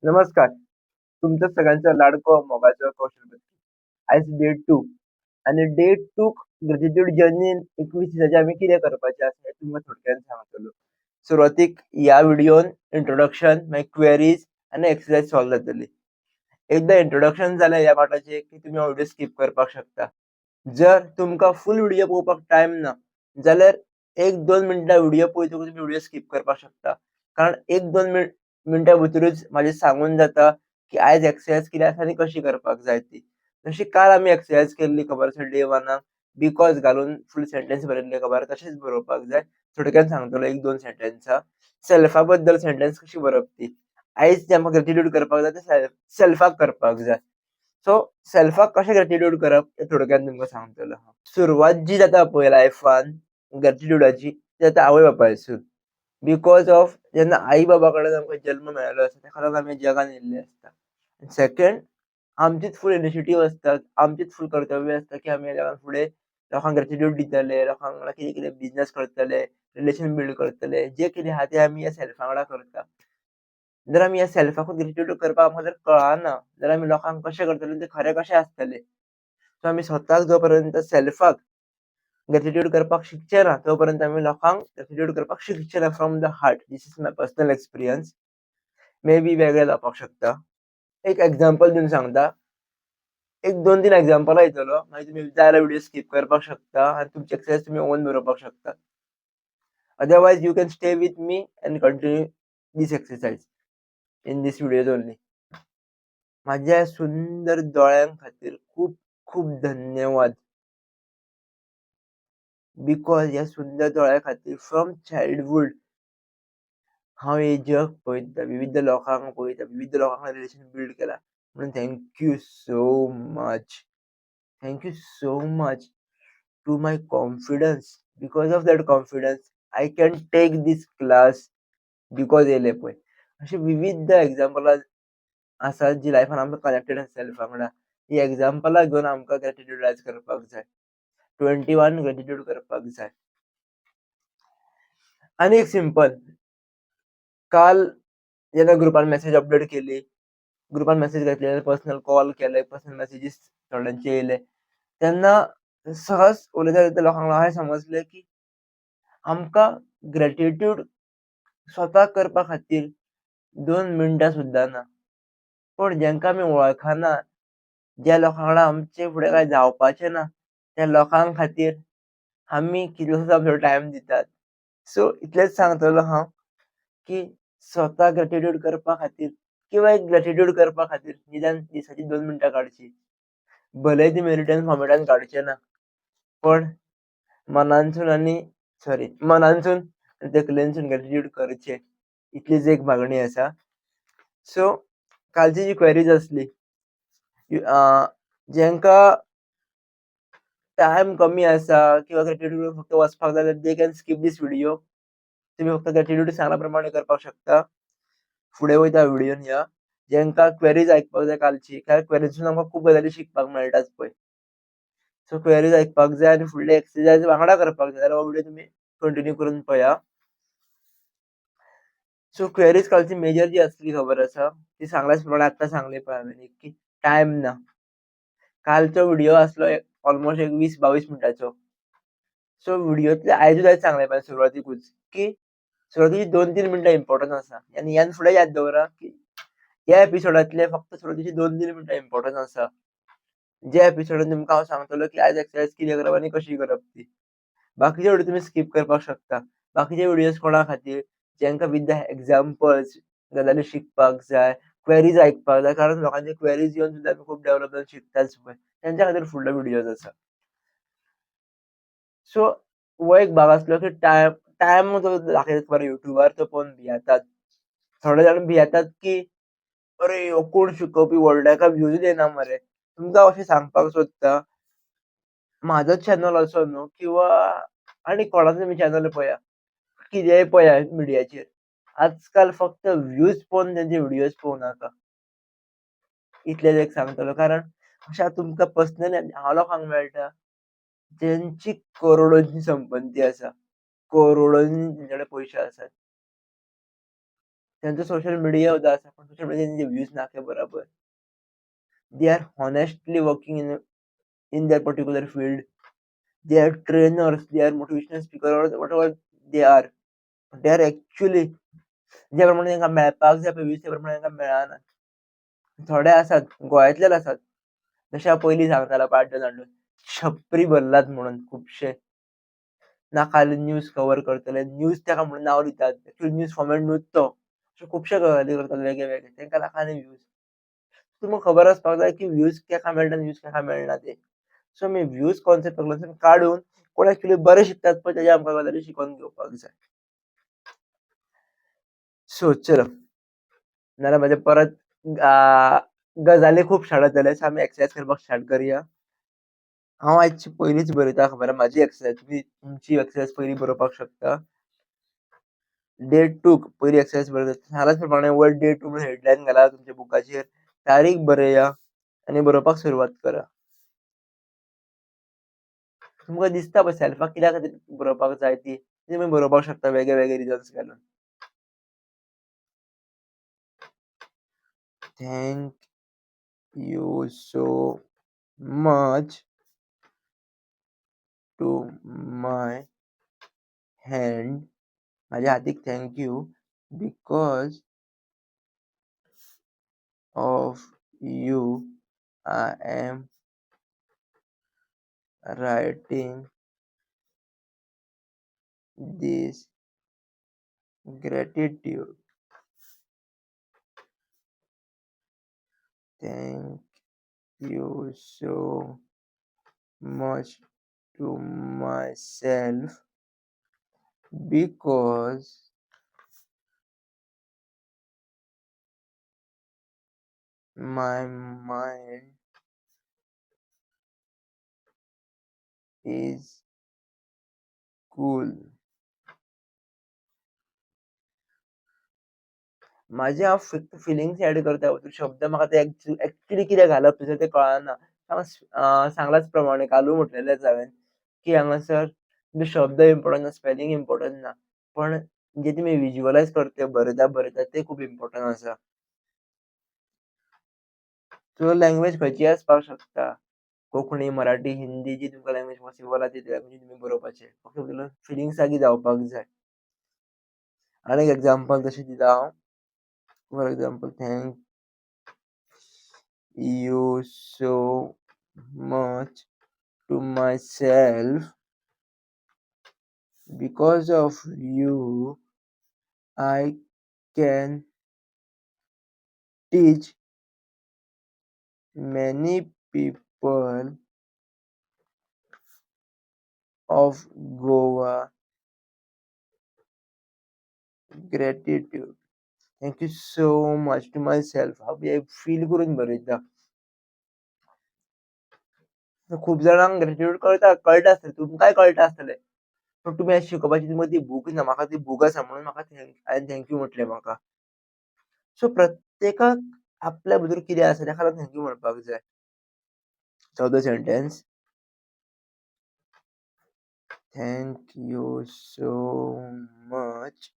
नमस्कार. तुमचं सगळ्यांचं लाडकं मोगाचं कौशल बद्दल. आयज डे 2 आणि डे 2 ग्रॅटिट्यूड जर्नी 21 दिसाचे आमी कितें करपाचें आसा हें तुमकां थोडक्यान सांगतलो. सुरवातीक ह्या व्हिडिओन इंट्रोडक्शन मागीर क्वेरीज आनी एक्सरसाइज सॉल्व जातली. एकदा इंट्रोडक्शन जालें ह्या पाठाचें की तुमी हो व्हिडिओ स्किप करपाक शकता. जर तुमकां फूल व्हिडिओ पळोवपाक टायम ना, जाल्यार 1-2 मिनटां व्हिडिओ पळयतकच तुमी व्हिडिओ स्किप करपाक शकता. कारण 1-2 मिनटां भितरूच म्हाजें सांगून जाता, की आयज एक्सरसाइज कितें आसा आनी कशी करपाक जाय ती. जशी काल आमी एक्सरसाइज केल्ली खबर आसा डे 1 बिकॉज घालून फूल सेंटन्स बरयल्ले खबर तशेंच बरोवपाक जाय. थोडक्यान सांगतलो 1-2 सेंटन्सां. सेल्फा बद्दल सेंटन्स कशी बरोवप ती. आयज जें आमकां ग्रॅटिट्यूड करपाक जाय तें सेल्फाक करपाक जाय. सो सेल्फाक कशें ग्रॅटिट्यूड करप हें थोडक्यान तुमकां सांगतलो हांव. सुरवात जी जाता पळय लायफान ग्रॅटिट्यूडाची ती जाता आवय-बापायसून. बिकॉज ऑफ जेन्ना आई-बाबा कडल्यान आमकां जल्म मेळ्ळो आसता तेका लागून आमी जगान येयल्ले आसता. सेकंड आमचीच फूल इनिशिएटीव्ह आसतात, आमचीच फूल कर्तव्य आसता, की आमी ह्या जगान फुडें लोकांक ग्रॅटिट्यूड दितले, लोकांक वांगडा कितें-कितें बिझनस करतले, रिलेशन बिल्ड करतले. जें कितें आहा तें आमी ह्या सेल्फा वांगडा करता. जर आमी ह्या सेल्फाकूच ग्रॅटिट्यूड करपाक आमकां जर कळना, जाल्यार आमी लोकांक कशें करतले तें खरें कशें आसतलें. सो आमी स्वताक जो पर्यंत सेल्फाक ग्रॅटिट्यूड करपाक शिकचे ना, तो पर्यंत आमी लोकांक ग्रॅटिट्यूड करपाक शिकचे ना from the heart. This is my personal experience. May be वेगळें जावपाक शकता. एक एक्झाम्पल दिवन सांगता. एक 2-3 एक्झाम्पलां दितलो. मागीर तुमी जाय जाल्यार व्हिडिओ स्किप करपाक शकता आनी तुमची एक्सरसाइज तुमी ओन बरोवपाक शकता. Otherwise you can stay with me and continue this exercise in this videos only. माझ्या सुंदर डोळ्यां खातीर खूप खूप धन्यवाद. बिकॉज ह्या सुंदर डोळ्या खातीर फ्रॉम चायल्डहूड हांव हे जग पळयता, विविध लोकांक पळयता, विविध लोकां कडेन रिलेशन बिल्ड केला. म्हणून thank you so much. Thank you so much to my confidence. Because of that confidence I can take this class because येयले पळय. अशी विविध एक्झाम्पलां आसात जी लायफान आमकां कनेक्टेड आसा सेल्फा वांगडा. ही एक्झाम्पलां घेवन आमकां ग्रॅटिट्यूडायज करपाक जाय. 21 ग्रॅटिट्यूड करपाक जाय. आनी एक सिंपल काल जेन्ना ग्रुपान मेसेज अपडेट केली, ग्रुपान मेसेज घातली, पर्सनल कॉल केले, पर्सनल मेसेजीस थोड्यांचे येयले. तेन्ना सहज उलयता उलयता लोकांक अशें समजलें, की आमकां ग्रॅटिट्यूड स्वताक करपा खातीर 2 मिनटां सुद्दां ना. पूण जेंकां आमी वळखना, ज्या लोकां वांगडा आमचे फुडें कांय जावपाचें ना, त्या लोकां खातीर आमी कितलोसो आमचो टायम दितात. सो इतलेंच सांगतलो हांव, की स्वता ग्रॅटिट्यूड करपा खातीर किंवा एक ग्रॅटिट्यूड करपा खातीर निदान दिसाची 2 मिनटां काडची. भलेही ती मेरिटायन फॉर्मेटान काडचे ना, पण मनानसून आनी मनानसून आनी तकलेनसून ग्रॅटिट्यूड करचें. इतलीच एक मागणी आसा. सो कालची जी क्वेरीज आसली, जेंकां टायम कमी आसा किंवा ग्रॅटिट्यूड फक्त वचपाक जाय जाल्यार they can skip this video. तुम्ही फक्त ग्रॅटिट्यूड सांगला प्रमाणे करपाक शकता. फुडें वयता व्हिडिओन या. जेंकां क्वेरीज आयकपाक जाय कालची, कारण क्वेरीजून आमकां खूब गजाली शिकपाक मेळटात पळय. सो क्वेरीज आयकपाक जाय आनी फुडले एक्सरसाइज वांगडा करपाक जाय जाल्यार हो व्हिडिओ तुमी कंटिन्यू करून पळया. सो क्वेरीज कालची मेजर जी आसली खबर आसा, ती सांगल्याच प्रमाणे आत्तां सांगली पळय हांवेन की टायम ना. कालचो व्हिडिओ आसलो ऑलमोस्ट एक 20-22 मिनटाचो. सो व्हिडिओतले आयजूच आयज सांगलें पळय सुरवातीकूच, की सुरवातीची 2-3 मिनटां इम्पोर्टंट आसा आनी ह्यान फुडें याद दवरा, की ह्या एपिसोडांतले फक्त सुरवातीची 2-3 मिनटां इम्पोर्टंट आसा. ज्या एपिसोडान तुमकां हांव सांगतलो, की आयज एक्सरसाइज कितें करप आनी कशी करप ती. बाकीचे व्हिडिओ तुमी स्किप करपाक शकता. बाकीचे व्हिडिओज कोणा खातीर, जेंकां विथ द एक्झाम्पल्स गजाली शिकपाक जाय, क्वेरीज आयकपाक जाय, कारण लोकांचे क्वेरीज येवन सुद्दां आमी खूब डेव्हलप जावन शिकताच पळय. तेंच्या खातीर फुडलो व्हिडिओज आसा. सो हो एक भाग आसलो, की टायम जो दाखयतात खबर युट्यूबार तो पळोवन भियेतात. थोडे जाण भियेतात, की "अरे हो कोण शिकोवपी व्हडले एका व्ह्यूज येना मरे." तुमकां अशें सांगपाक सोदता, म्हाजोच चॅनल असो न्हू किंवा आनी कोणाचो तुमी चॅनल पळया. कितेंय पळया मिडियाचेर. आजकाल फक्त व्ह्यूज पळोवन तेंचे व्हिडिओज पळोवं नाका. इतलेंच एक सांगतलो. कारण अशा तुमकां पर्सनली हांव लोकांक मेळटा, जेंची करोडोंची संपत्ती आसा. करोडोंनी तेंचे कडेन पयशे आसात. त्यांचं सोशल मीडिया होता असा पण सोशल मीडिया त्यांचे व्ह्यूज नाके बरोबर. They are honestly working in their particular field. They are trainers, they are motivational speaker or whatever they are. They are actually ज्या प्रमाणे तांकां मेळपाक जाय पळय व्ह्यूज त्या प्रमाणे तांकां मेळना. थोडे आसात गोंयांतलेच आसात. जशे हांव पयलीं सांगतालो पाड्डो जाणलो. छपरी भरलात म्हणून खुबशे. नाका न्यूज कव्हर करतले. न्यूज ताका म्हणून नांव दितात. एक्चुअली न्यूज फॉर्मेट न्हूच तो. अशे खुबशे गजाली करतात वेगळे-वेगळे. तांकां नाका न्ही व्ह्यूज. तुमकां खबर आसपाक जाय की व्ह्यूज केका मेळटा आनी व्ह्यूज केका मेळना ते. सो आमी व्ह्यूज कॉन्सेप्टांतल्यान काडून कोण एक्चुअली बरे शिकतात पळय तेजे आमकां गजाली शिकोवन घेवपाक जाय. सो चलो नाल्यार म्हाजे परत गजाली खूब शाळेत जाले सो आमी एक्सरसाइज करपाक स्टार्ट करुया. हांव आयची पयलींच बरयता खबर आहा म्हाजी एक्सरसाइज. तुमी तुमची एक्सरसाइज पयलीं बरोवपाक शकता. डे 2 पयली एक्सरसाइज बरयता. सांगलाच प्रमाणे वर डे 2 म्हणून हेडलायन घाला तुमच्या बुकाचेर. तारीख बरया आनी बरोवपाक सुरवात करा. तुमकां दिसता पळय सॅल्फाक कित्या खातीर बरोवपाक जाय ती तुमी बरोवपाक शकता वेगळे-वेगळे रिजन्स घालून. Thank you so much to my hand. माझ्या हातीक thank you because of you I am writing this gratitude. Thank you so much to myself because my mind is cool. माझे हांव फक्त फिलिंग्स एड करता तू शब्द म्हाका ते एक्चुअली कितें घालप थंयसर तें कळना. सांगलाच प्रमाणे कालू म्हटलेलेंच हांवेन की हांगासर तुमचे शब्द इम्पोर्टंट ना, स्पेलिंग इम्पोर्टंट ना. पण जे तुमी व्हिज्युअलायज बरयता ते खूब इम्पोर्टंट आसा. सो लँग्वेज खंयचीय आसपाक शकता. कोंकणी, मराठी, हिंदी जी तुमकां लँग्वेज पॉसिबल आहा ती लँग्वेजीन तुमी बरोवपाचें. फक्त तुगेलो फिलिंग्स जागी जावपाक जाय. आनी एक एग्जांपल तशें दिता हांव. For example thank you so much to myself because of you I can teach many people of Goa gratitude. Thank you so much to myself. हांव फील करून बरयता. खूब जाणांक ग्रॅटिट्यूड कळटा आसतलें तुमकांय कळटा आसतलें. पण तुमी आतां शिकोवपाची तुमकां ती बूक ना. म्हाका ती बूक आसा म्हणून म्हाका हांवेन थँक यू म्हटलें म्हाका. सो प्रत्येकाक आपल्या भितर कितें आसा तेका लागून थँक यू म्हणपाक जाय. चवथो sentence thank you so much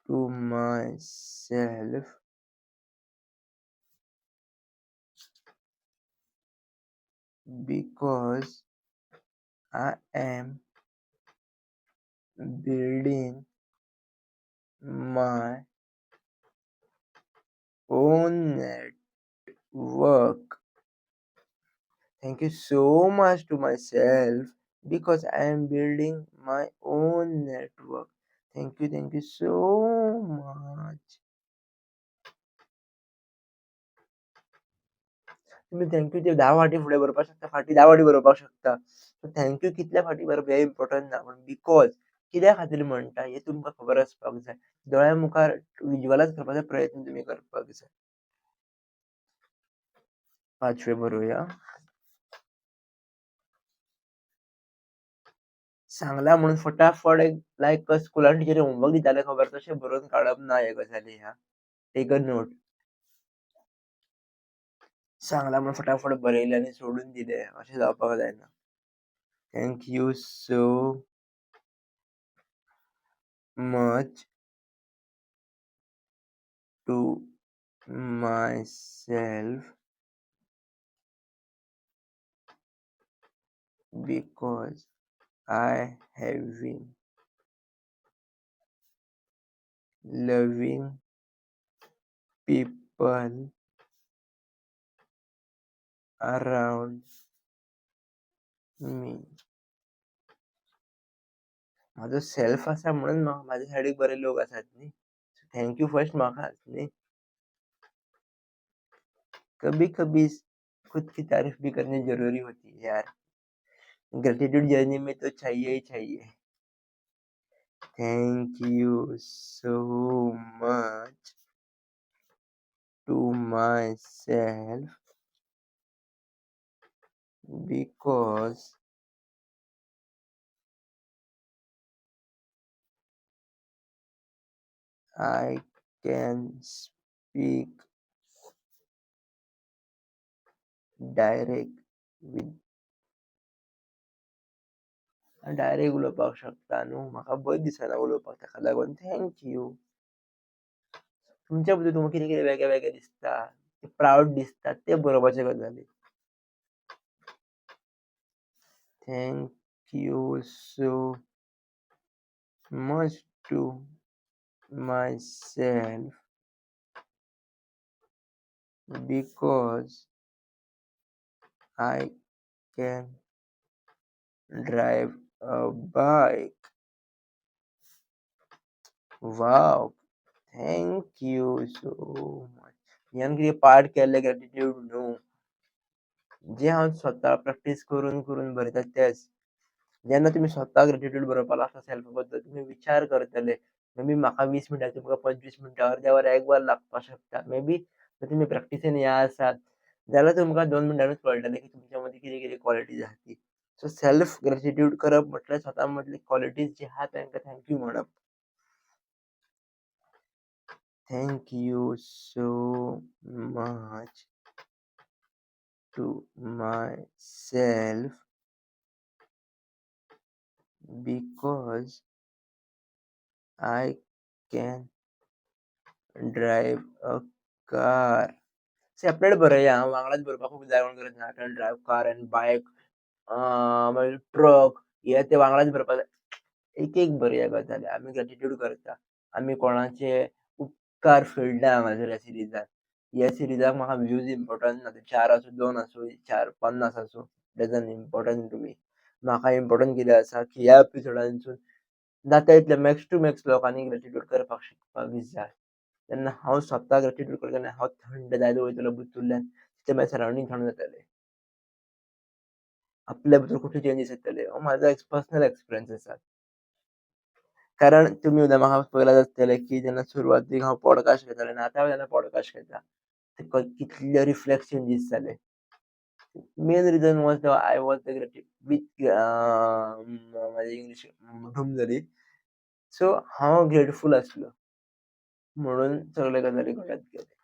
to myself because I am building my own network. Thank you so much to myself because I am building my own network. Thank you so much. तुम्ही thank you ते 10 फाटी फुडें बरोवपाक शकता, फाटी 10 फाटी बरोवपाक शकता. थँक यू कितल्या फाटी बरोवप हें इम्पोर्टंट ना. पण बिकॉज कित्या खातीर म्हणटा हें तुमकां खबर आसपाक जाय. दोळ्या मुखार व्हिज्युअलायज करपाचो प्रयत्न तुमी करपाक जाय. 5वें बरोवया. सांगला म्हणून फटाफट एक लायक स्कुलान टिचरी होमवर्क दिताले खबर तशें बरोवन काडप ना ह्या गजाली ह्या. Take a note. सांगला म्हणून फटाफट बरयलें आनी सोडून दिलें अशें जावपाक जायना. Thank you so much to myself because I have been loving people around me. माझो सेल्फ असा म्हणून माझ्यासाठी बरे लोक असतात न्ही. थँक यू फर्स्ट म्हाका न्ही. कभी कभी खुद की तारीफ भी करनी जरूरी होती है यार. ग्रेटिट्यूड जर्नी में तो चाहिए ही चाहिए. Thank you so much to myself because I can speak direct with direct उलोवपाक शकता न्हू. म्हाका बरें दिसना उलोवपाक ताका लागून थँक यू. तुमच्या बद्दल तुमकां कितें कितें वेगळें वेगळें दिसता, प्राउड दिसता ते बरोवपाचे गजाली. Thank you so much to myself because I can drive a bike. Wow, thank you so much. ह्यान कितें पार्ट केल्ले ग्रेटिट्यूड न्हू. जे हांव स्वता प्रॅक्टीस करून करून बरयता तेच. जेन्ना तुमी स्वता ग्रेटिट्यूड बरोवपाक लागता सेल्फ बद्दल तुमी विचार करतले. मे बी म्हाका 20 मिनटां तुमकां 25 मिनटां, अर्द्या वर, 1 वर लागपाक शकता. मे बी जर तुमी प्रॅक्टिसेन हे आसात जाल्यार तुमकां 2 मिनटांनूच कळटलें की तुमच्या मदीं कितें कितें क्वॉलिटीज आहा ती. सो सेल्फ ग्रेटिट्यूड करप म्हटल्यार स्वता मदली क्वॉलिटीज जी आहा तांकां थँक यू म्हणप. Thank you so much to myself because I can drive a car. Separate बरया हां, वांगडाच बरोवपाक खूब जाय म्हणून गरज ना. I can drive car and bike मागीर ट्रक हे ते वांगडाच बरोवपाक जाय. एक एक बरया गजाली. आमी ग्रेटिट्यूड करता. आमी कोणाचे उपकार फेडले हांगासर ह्या सिरिजान. ह्या सिरिजाक म्हाका व्ह्यूज इम्पोर्टंट ना. ते 4 आसूं, 2 आसूं, 4, 50 आसूं, डजंट इम्पोर्टंट टू मी. म्हाका इम्पोर्टंट कितें आसा की ह्या एपिसोडानसून जाता तितले मॅक्स टू मॅक्स लोकांनी ग्रेटिट्यूड करपाक शिकपाक जाय. तेन्ना हांव स्वता ग्रेटिट्यूड करता तेन्ना हांव थंड जायत वयतलों भितरल्यान. तितले म्हाजे सरावंडींग थंड जातले. आपल्या भितर कुठले चेंजीस येतले. हो म्हाजो एक पर्सनल एक्सपिरियन्स आसा. कारण तुमी सुद्दां म्हाका पयलांच आसतलें की जेन्ना सुरवातीक हांव पॉडकास्ट घेतालो आनी आतां जेन्ना पॉडकास्ट घेता, ते कितले रिफ्लेक्स चेंजीस जाले. Main reason was I was the माझी इंग्लिश धूम जाली. सो हांव ग्रेटफूल आसलो. म्हणून सगळे गजाली घडत गेले.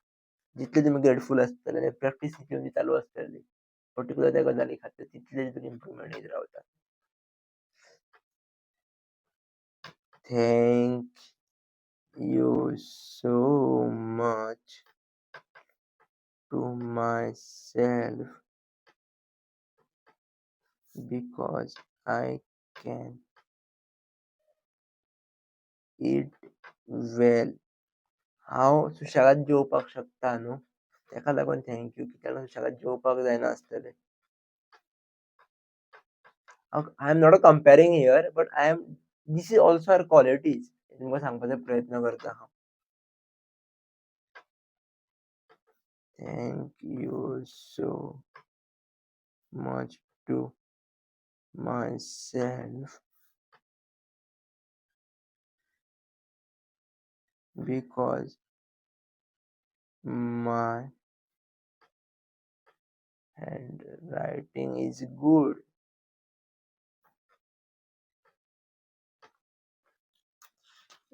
जितले तुमी ग्रेटफूल आसतले आनी प्रॅक्टीस तुमची चालू आसतली, पर्टिक्युलर त्या गजाली खातीर तितले तुमी इम्प्रुवमेंट येत रावता. Thank you so much to myself because I can eat well. हांव सुशेगाद जेवपाक शकता न्हू. ताका लागून थँक यू. कित्याक सुशेगाद जेवपाक जायना आसतलें. I am not comparing here but I am this is also our qualities. तुमकां सांगपाचो प्रयत्न करता हांव. Thank you so much to myself because my handwriting is good.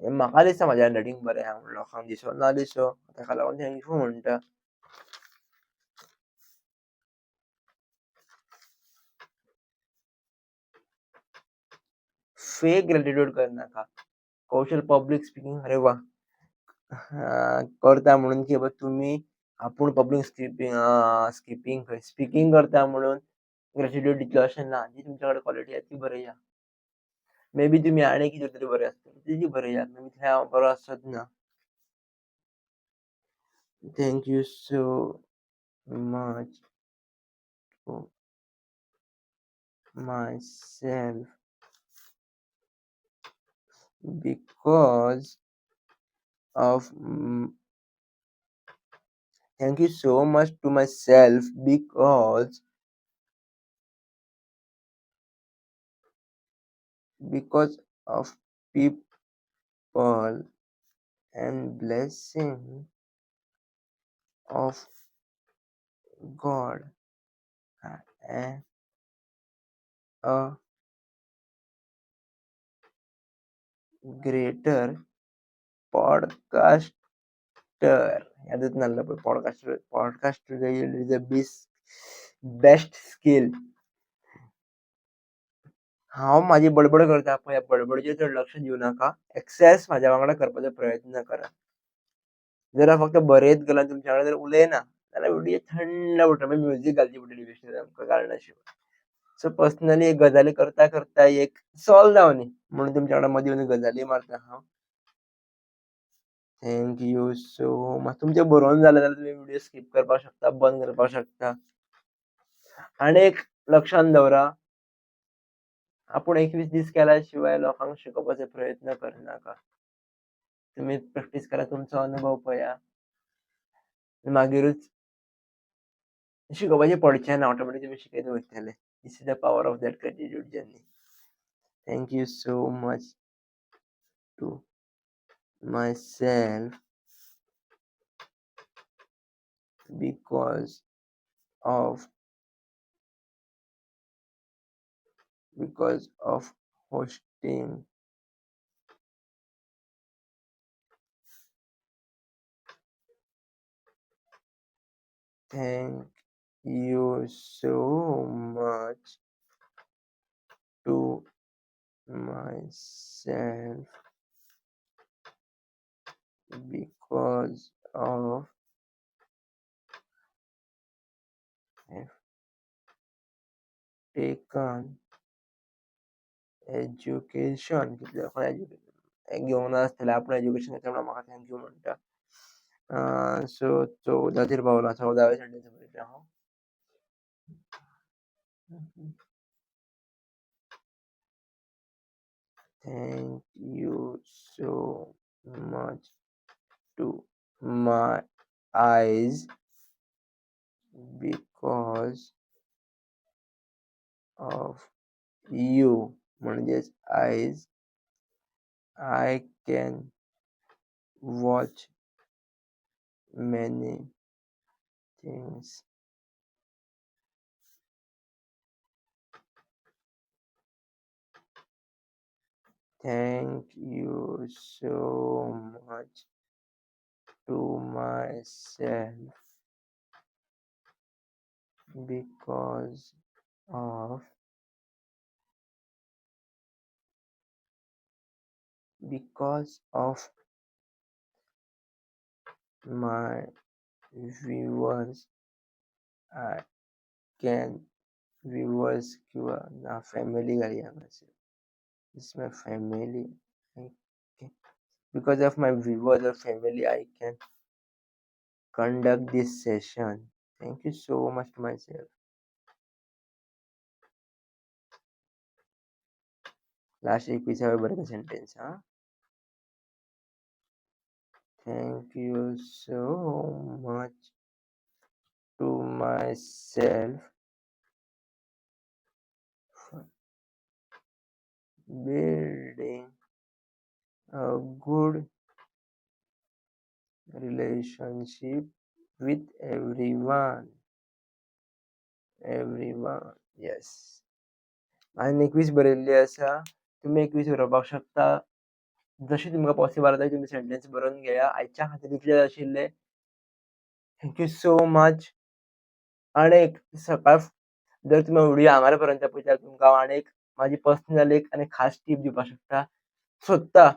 म्हाका दिसता म्हाजें हँडरायटींग बरें आहा म्हूण. लोकांक दिसो ना दिसो ताका लागून थँक यू म्हणटा. फेक ग्रेटिट्यूड करनाका. कौशल पब्लिक स्पीकिंग अरे वाह! करता म्हणून की तुम्ही आपूण पब्लिक स्पीकिंग करता म्हणून ग्रॅटिट्यूड दितलो अशें ना. जी तुमच्या कडेन क्वॉलिटी आसा ती बरया. मे बी तुमी आनी कितें तरी बरे आसतले. तेजी बरयात. मे बी थंय हांव बरो आसत ना. Thank you so much for myself because of thank you so much to myself because of people and blessing of God. I am a greater podcaster. यादच नाही podcaster is a best skill. हांव म्हाजी बडबड करता पळय, ह्या बडबडीचेर चड लक्ष दिवं नाका. एक्सेस म्हाज्या वांगडा करपाचो प्रयत्न करात. जर हांव फक्त बरयत गेलो आनी तुमच्या वांगडा जर उलयना जाल्यार व्हिडिओ थंड उरता. मागीर म्युझीक घालची पडटली बेश्टी आमकां कारणाशिवाय. सो पर्सनली एक गजाली करता करता एक सॉल्व जावनी म्हणून तुमच्या वांगडा मदीं मदीं गजाली मारता हांव. Thank you so much. तुमचें बरोवन जालें जाल्यार तुमी व्हिडिओ स्किप करपाक शकता, बंद करपाक शकता. आनी एक लक्षांत दवरा, आपूण 21 दीस केल्या शिवाय लोकांक शिकोवपाचो प्रयत्न करनाका. तुमी प्रॅक्टीस करा, तुमचो अनुभव पळया. मागीरूच शिकोवपाचें पडचें ना. ऑटोमॅटीक तुमी शिकयत वयतले. This is the power of that gratitude journey. Thank you so much to myself because of hosting thank you so much to myself because of have taken education. कितले कोण एजुकेशन घेवंक नासतले आपूण एज्युकेशन घेतला म्हणून म्हाका थँक यू म्हणटा. सो 14 पावला. 14व्या sentence बरयता हांव. Thank you so much to my eyes because of you. म्हणजेच eyes I can watch many things. Thank you so much to myself because of my viewers. I can viewers किंवा ना family घालया मातशें. This is my family. Because of my viewers or family, I can conduct this session. Thank you so much to myself. Last 21 बरें sentence हा. Thank you so much to myself for building a good relationship with everyone. Yes. हांवें 21 बरयल्ली आसा. तुमी 21 बरोवपाक शकता. जशी तुमकां पॉसिबल आसा तुमी सेंटेन्स बरोवन घेया. आयच्या खातीर इतलें आशिल्लें. Thank you so much. आनीक सकाळ जर तुमी व्हिडिओ हांगार पर्यंत पळयता तुमकां हांव आनीक म्हाजी पर्सनल एक आनी खास टीप दिवपाक सोदता,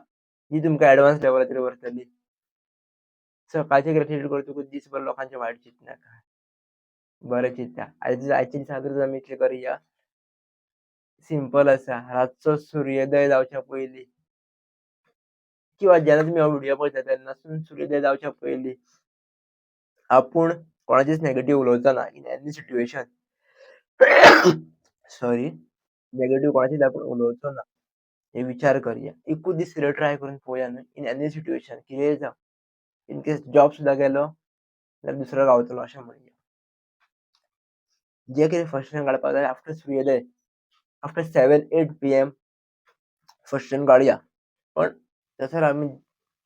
जी तुमकां एडवान्स लेवलाचेर व्हरतली. सकाळचे ग्रॅटिट्यूड करता तुका दिसभर लोकांचे वायट चिंतनाका. बरें चिंतता. आयचे दिसाक आमी इतलें करया. सिंपल आसा. रातचो सुर्योदय जावच्या पयलीं किंवा जेन्ना तुमी हो व्हिडिओ पळयता तेन्नासून सुर्योदय जावच्या पयलीं आपूण कोणाचेच नेगेटिव्ह उलोवचो ना in any situation. Sorry. Negative कोणाचेच आपूण उलोवचो ना. हे विचार करया. एकूच दीस कितें ट्राय करून पळोवया न्हू इन एनी सिच्युएशन कितेंय जावं. इन केस जॉब सुद्दां गेलो जाल्यार दुसरो गावतलो अशें म्हणया. जे कितें फर्स्टान काडपाक जाय आफ्टर सुर्योदय, आफ्टर 7-8 PM फर्स्टान काडया. पण थंयसर आमी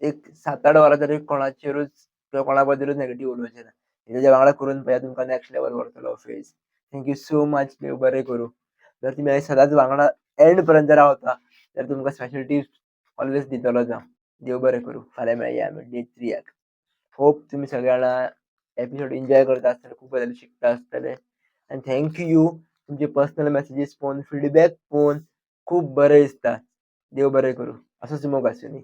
एक 7-8 वरां तरी कोणाचेरूच किंवा कोणा बद्दलूच नेगेटिव्ह उलोवचें ना. तेच्या वांगडा करून पळया तुमकां नेक्स्ट लेवल व्हरतलो face. Thank you so much. देव बरें करूं. जर तुमी सदांच वांगडा एंड पर्यंत रावता जाल्यार तुमकां स्पेशल टिप्स ऑलवेज दितलोच हांव. देव बरें करूं. फाल्यां मेळया आमी डे 3 होप तुमी सगळे जाणा एपिसोड एन्जॉय करता आसतले, खूब बरें शिकता आसतले. एंड थँक यू तुमचे पर्सनल मेसेजीस पळोवन, फीडबॅक पळोवन खूब बरें दिसता. देव बरें करूं. असोच मोग आसूं दी.